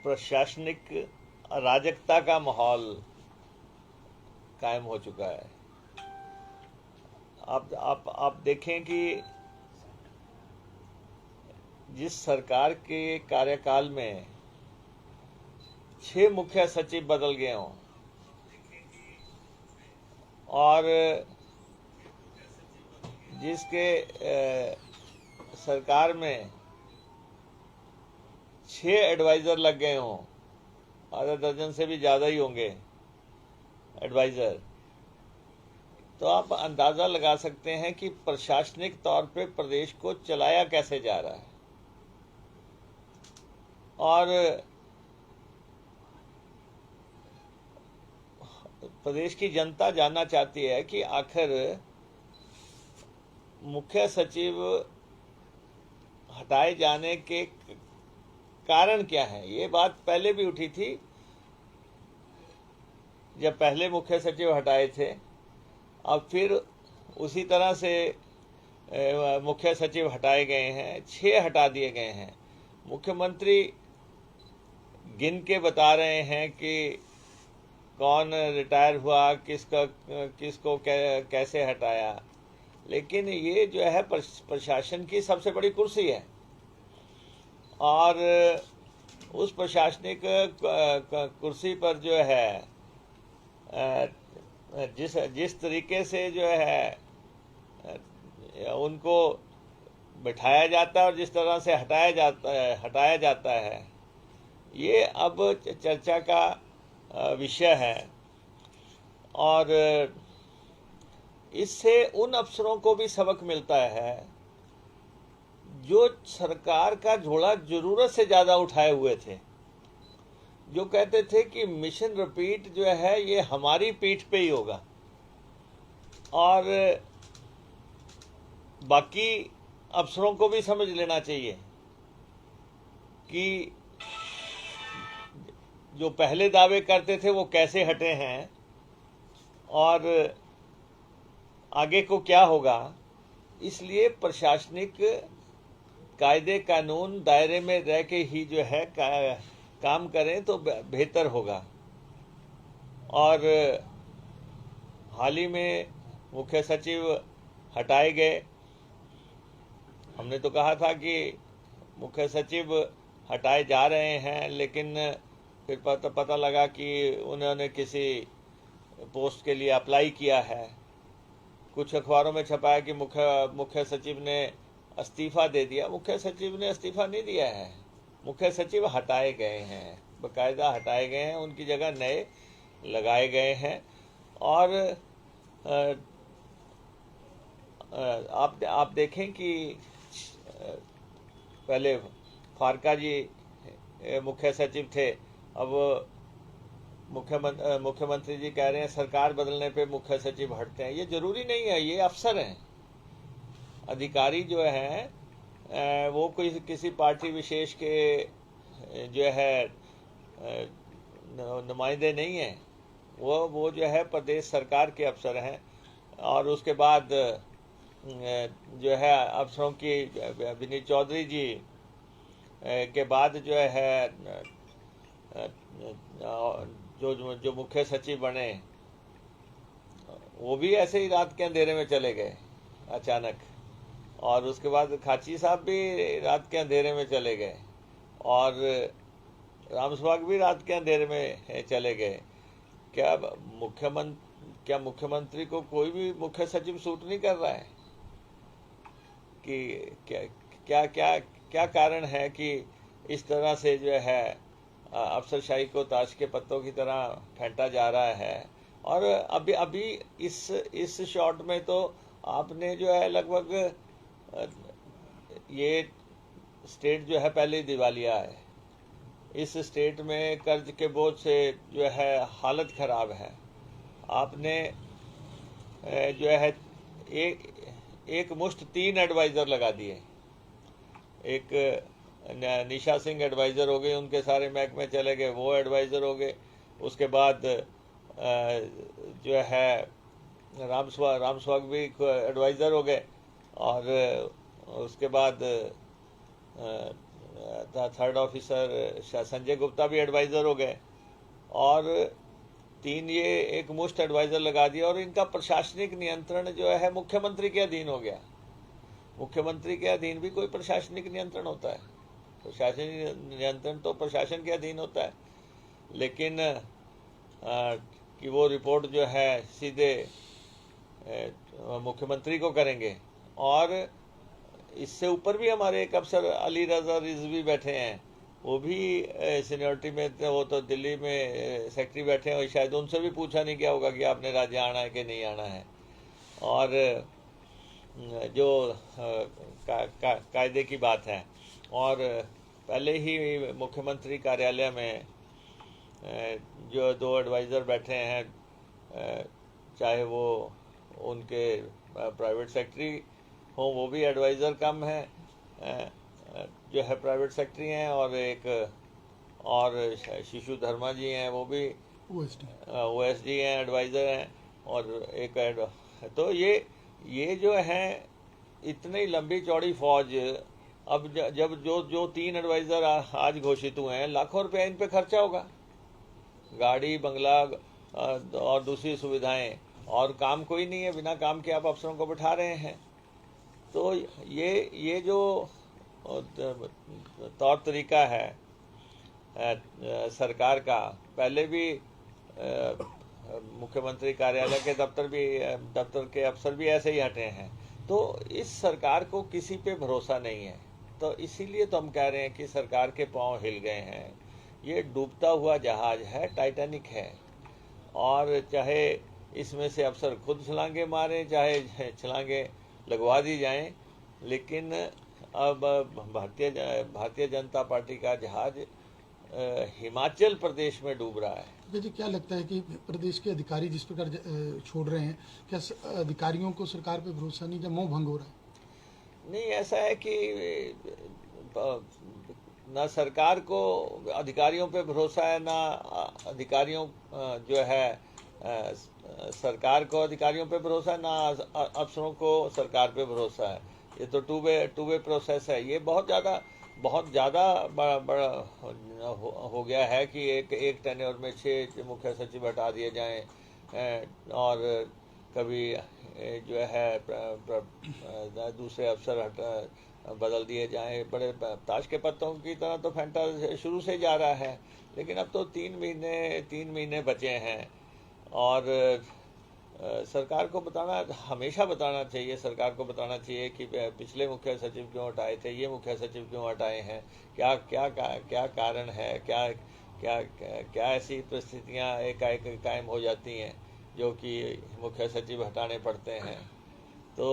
प्रशासनिक अराजकता का माहौल कायम हो चुका है। आप देखें कि जिस सरकार के कार्यकाल में 6 मुख्य सचिव बदल गए हों और जिसके सरकार में 6 एडवाइज़र लग गए हों, आधा दर्जन से भी ज़्यादा ही होंगे एडवाइज़र, तो आप अंदाज़ा लगा सकते हैं कि प्रशासनिक तौर पे प्रदेश को चलाया कैसे जा रहा है। और प्रदेश की जनता जानना चाहती है कि आखिर मुख्य सचिव हटाए जाने के कारण क्या है। ये बात पहले भी उठी थी, जब पहले मुख्य सचिव हटाए थे। अब फिर उसी तरह से मुख्य सचिव हटाए गए हैं, 6 हटा दिए गए हैं। मुख्यमंत्री गिन के बता रहे हैं कि कौन रिटायर हुआ, किसको कैसे हटाया, लेकिन ये जो है प्रशासन की सबसे बड़ी कुर्सी है और उस प्रशासनिक कुर्सी पर जो है जिस तरीके से जो है उनको बिठाया जाता है और जिस तरह से हटाया जाता है, ये अब चर्चा का विषय है। और इससे उन अफसरों को भी सबक मिलता है जो सरकार का झोला जरूरत से ज़्यादा उठाए हुए थे, जो कहते थे कि मिशन रिपीट जो है ये हमारी पीठ पे ही होगा और बाकी अफसरों को भी समझ लेना चाहिए कि जो पहले दावे करते थे वो कैसे हटे हैं और आगे को क्या होगा। इसलिए प्रशासनिक कायदे कानून दायरे में रह के ही जो है काम करें तो बेहतर होगा। और हाल ही में मुख्य सचिव हटाए गए। हमने तो कहा था कि मुख्य सचिव हटाए जा रहे हैं, लेकिन फिर पता लगा कि उन्होंने किसी पोस्ट के लिए अप्लाई किया है। कुछ अखबारों में छपा है कि मुख्य सचिव ने इस्तीफा दे दिया। मुख्य सचिव ने इस्तीफा नहीं दिया है, मुख्य सचिव हटाए गए हैं, बाकायदा हटाए गए हैं, उनकी जगह नए लगाए गए हैं। और आप देखें कि पहले फारका जी मुख्य सचिव थे, अब मुख्यमंत्री जी कह रहे हैं सरकार बदलने पे मुख्य सचिव हटते हैं। ये जरूरी नहीं है, ये अफसर हैं, अधिकारी जो हैं वो कोई किसी पार्टी विशेष के जो है नुमाइंदे नहीं हैं, वो जो है प्रदेश सरकार के अफसर हैं। और उसके बाद जो है अफसरों की विनीत चौधरी जी के बाद जो है जो मुख्य सचिव बने वो भी ऐसे ही रात के अंधेरे में चले गए अचानक। और उसके बाद खाची साहब भी रात के अंधेरे में चले गए और रामसुहाग भी रात के अंधेरे में चले गए। क्या मुख्यमंत्री को कोई भी मुख्य सचिव सूट नहीं कर रहा है कि क्या कारण है कि इस तरह से जो है अफसरशाही को ताश के पत्तों की तरह फेंटा जा रहा है। और अभी इस शॉट में तो आपने जो है लगभग ये स्टेट जो है पहले ही दिवालिया है। इस स्टेट में कर्ज के बोझ से जो है हालत खराब है। आपने जो है एक मुश्त 3 एडवाइज़र लगा दिए। एक निशा सिंह एडवाइज़र हो गए, उनके सारे महकमे चले गए, वो एडवाइज़र हो गए। उसके बाद जो है रामसुहाग भी एडवाइज़र हो गए और उसके बाद थर्ड ऑफिसर संजय गुप्ता भी एडवाइज़र हो गए, और 3 ये एक मुश्त एडवाइज़र लगा दिया, और इनका प्रशासनिक नियंत्रण जो है मुख्यमंत्री के अधीन हो गया। मुख्यमंत्री के अधीन भी कोई प्रशासनिक नियंत्रण होता है? प्रशासनिक नियंत्रण तो प्रशासन के अधीन होता है, लेकिन कि वो रिपोर्ट जो है सीधे मुख्यमंत्री को करेंगे। और इससे ऊपर भी हमारे एक अफसर अली रजा रिजवी बैठे हैं, वो भी सीनियरिटी में, वो तो दिल्ली में सेक्रेटरी बैठे हैं, शायद उनसे भी पूछा नहीं गया होगा कि आपने राज्य आना है कि नहीं आना है। और जो कायदे की बात है, और पहले ही मुख्यमंत्री कार्यालय में जो 2 एडवाइज़र बैठे हैं, चाहे वो उनके प्राइवेट सेक्रेटरी हों, वो भी एडवाइज़र कम है, जो है प्राइवेट सेक्रेटरी हैं, और एक और शिशु धर्मा जी हैं, वो भी OSD हैं, एडवाइज़र हैं, और एक तो ये जो है इतनी लंबी चौड़ी फौज, अब जब जो 3 एडवाइज़र आज घोषित हुए हैं, लाखों रुपया इन पे खर्चा होगा, गाड़ी बंगला और दूसरी सुविधाएं, और काम कोई नहीं है, बिना काम के आप अफसरों को बिठा रहे हैं। तो ये जो तौर तरीका है सरकार का, पहले भी मुख्यमंत्री कार्यालय के दफ्तर के अफसर भी ऐसे ही हटे हैं। तो इस सरकार को किसी पे भरोसा नहीं है, तो इसीलिए तो हम कह रहे हैं कि सरकार के पांव हिल गए हैं। ये डूबता हुआ जहाज है, टाइटैनिक है, और चाहे इसमें से अफसर खुद छलांगे मारें, चाहे छलांगे लगवा दी जाएं, लेकिन अब भारतीय जनता पार्टी का जहाज हिमाचल प्रदेश में डूब रहा है। जी, क्या लगता है कि प्रदेश के अधिकारी जिस प्रकार छोड़ रहे हैं, क्या अधिकारियों को सरकार पे भरोसा नहीं, जब मोह भंग हो रहा है? नहीं, ऐसा है कि ना सरकार को अधिकारियों पे भरोसा है, ना अधिकारियों जो है सरकार को अधिकारियों पे भरोसा है, ना अफसरों को सरकार पे भरोसा है। ये तो टू वे प्रोसेस है। ये बहुत ज़्यादा बड़ा हो गया है कि एक टेन्योर में 6 मुख्य सचिव हटा दिए जाएं, और कभी जो है दूसरे अफसर बदल दिए जाएं। बड़े ताश के पत्तों की तरह तो फेंटा शुरू से जा रहा है, लेकिन अब तो 3 महीने बचे हैं, और सरकार को हमेशा बताना चाहिए, सरकार को बताना चाहिए कि पिछले मुख्य सचिव क्यों हटाए थे, ये मुख्य सचिव क्यों हटाए हैं, क्या कारण है, क्या ऐसी परिस्थितियां एकाएक कायम हो जाती हैं जो कि मुख्य सचिव हटाने पड़ते हैं। तो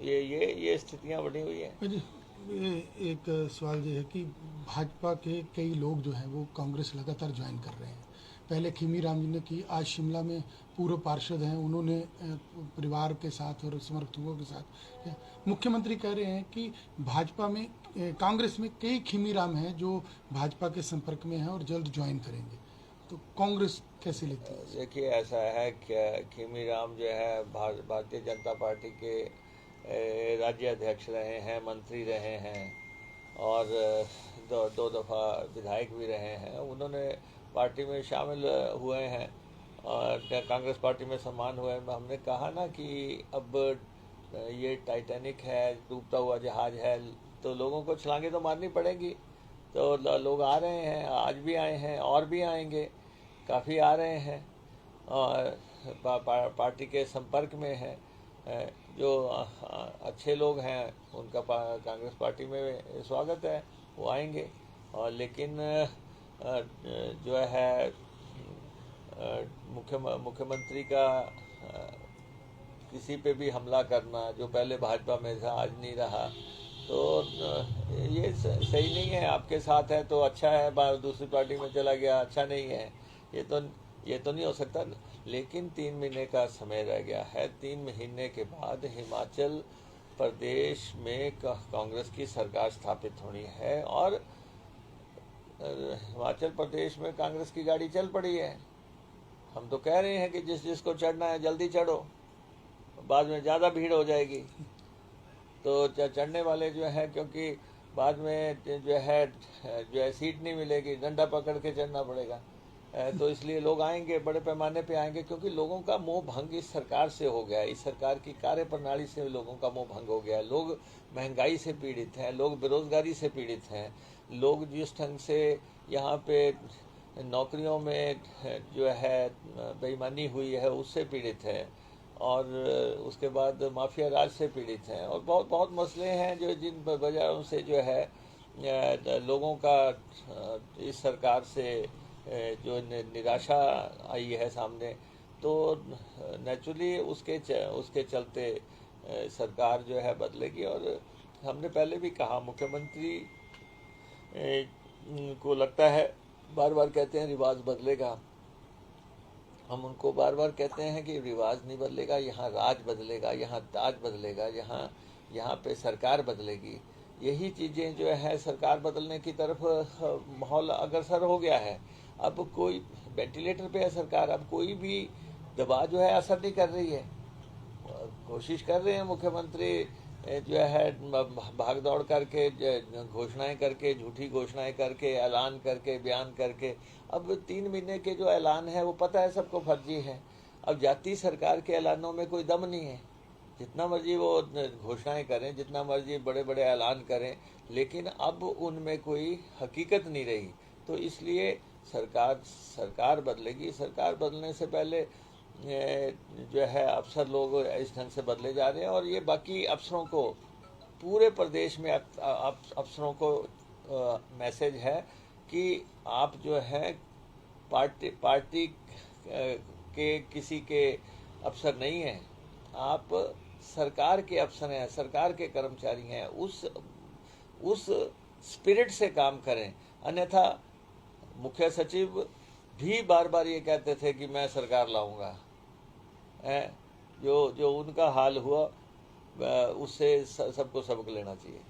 ये स्थितियां बनी हुई हैं। एक सवाल ये है कि भाजपा के कई लोग जो हैं वो कांग्रेस लगातार ज्वाइन कर रहे हैं। पहले खीमी राम जी ने की, आज शिमला में पूर्व पार्षद हैं, उन्होंने परिवार के साथ और समर्थकों के साथ। मुख्यमंत्री कह रहे हैं कि भाजपा में, कांग्रेस में कई खीमी राम हैं जो भाजपा के संपर्क में हैं और जल्द ज्वाइन करेंगे, तो कांग्रेस कैसे लेती है? देखिए, ऐसा है कि खीमी राम जो है भारतीय जनता पार्टी के राज्य अध्यक्ष रहे हैं, मंत्री रहे हैं, और 2 दफ़ा विधायक भी रहे हैं। उन्होंने पार्टी में शामिल हुए हैं और कांग्रेस पार्टी में सम्मान हुए हैं। हमने कहा ना कि अब ये टाइटैनिक है, डूबता हुआ जहाज है, तो लोगों को छलांगे तो मारनी पड़ेगी। तो लोग आ रहे हैं, आज भी आए हैं और भी आएंगे, काफ़ी आ रहे हैं, और पार्टी के संपर्क में है। जो अच्छे लोग हैं उनका कांग्रेस पार्टी में स्वागत है, वो आएंगे। और लेकिन जो है मुख्यमंत्री का किसी पे भी हमला करना, जो पहले भाजपा में था आज नहीं रहा, तो ये सही नहीं है। आपके साथ है तो अच्छा है, दूसरी पार्टी में चला गया अच्छा नहीं है, ये तो नहीं हो सकता। लेकिन 3 महीने का समय रह गया है। 3 महीने के बाद हिमाचल प्रदेश में कांग्रेस की सरकार स्थापित होनी है, और हिमाचल प्रदेश में कांग्रेस की गाड़ी चल पड़ी है। हम तो कह रहे हैं कि जिसको चढ़ना है जल्दी चढ़ो, बाद में ज़्यादा भीड़ हो जाएगी। तो चढ़ने वाले जो हैं, क्योंकि बाद में जो है सीट नहीं मिलेगी, डंडा पकड़ के चढ़ना पड़ेगा। तो इसलिए लोग आएंगे, बड़े पैमाने पे आएंगे, क्योंकि लोगों का मोह भंग इस सरकार से हो गया है। इस सरकार की कार्य प्रणाली से लोगों का मोह भंग हो गया है। लोग महंगाई से पीड़ित हैं, लोग बेरोजगारी से पीड़ित हैं, लोग जिस ढंग से यहाँ पे नौकरियों में जो है बेईमानी हुई है उससे पीड़ित है, और उसके बाद माफिया राज से पीड़ित हैं, और बहुत बहुत मसले हैं जो जिन वजहों से जो है लोगों का इस सरकार से जो निराशा आई है सामने। तो नेचुरली उसके चलते सरकार जो है बदलेगी। और हमने पहले भी कहा, मुख्यमंत्री को लगता है, बार बार कहते हैं रिवाज बदलेगा। हम उनको बार बार कहते हैं कि रिवाज नहीं बदलेगा, यहाँ राज बदलेगा, यहाँ ताज बदलेगा, यहाँ पे सरकार बदलेगी। यही चीज़ें जो है सरकार बदलने की तरफ माहौल अग्रसर हो गया है। अब कोई वेंटिलेटर पे है सरकार, अब कोई भी दवा जो है असर नहीं कर रही है। कोशिश कर रहे हैं मुख्यमंत्री जो है भाग दौड़ करके, घोषणाएं करके, झूठी घोषणाएं करके, ऐलान करके, बयान करके। अब 3 महीने के जो ऐलान है वो पता है सबको फर्जी है। अब जाती सरकार के ऐलानों में कोई दम नहीं है। जितना मर्जी वो घोषणाएं करें, जितना मर्जी बड़े बड़े ऐलान करें, लेकिन अब उनमें कोई हकीकत नहीं रही। तो इसलिए सरकार बदलेगी। सरकार बदलने से पहले जो है अफसर लोग इस ढंग से बदले जा रहे हैं, और ये बाकी अफसरों को, पूरे प्रदेश में अफसरों को मैसेज है कि आप जो है पार्टी के किसी के अफसर नहीं हैं, आप सरकार के अफसर हैं, सरकार के कर्मचारी हैं। उस स्पिरिट से काम करें। अन्यथा मुख्य सचिव भी बार बार ये कहते थे कि मैं सरकार लाऊंगा, जो उनका हाल हुआ उससे सबको सबक लेना चाहिए।